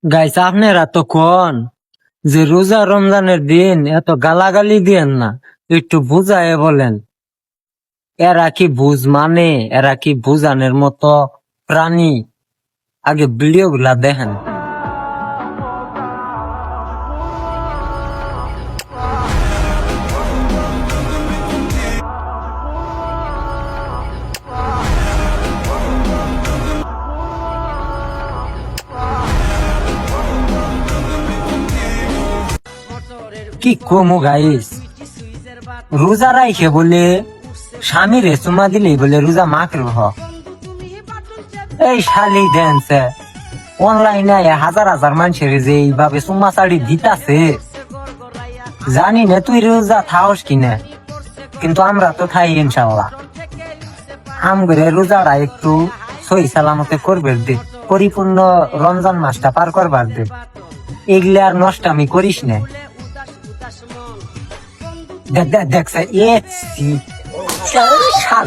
Guys আপনারা তো কোন যে রোজা রমজানের দিন এত গালাগালি দিয়েন না, একটু বুঝায় বলেন। এরা কি বুঝ মানে? এরা কি বুঝানোর মতো প্রাণী? আগে ভিডিও গুলা দেখেন। কি কমু গাইস, রোজা রাইখে বলে স্বামীরে চুমা দিলেই বলে রোজা মাকরু হ। এই শালি দেনছে অনলাইনে হাজার হাজার মানুষের যে এইভাবে চুমা চাড়ি দিতাছে, জানি না তুই রোজা থাকস কিনা, কিন্তু আমরা তো খাই ইনশাল্লাহ। আমগরে রোজাটা একটু সহি সালামতে করবে দে, পরিপূর্ণ রমজান মাসটা পার করবার দে। এগুলা আর নষ্ট আমি করিস না। দেখছে এ শাল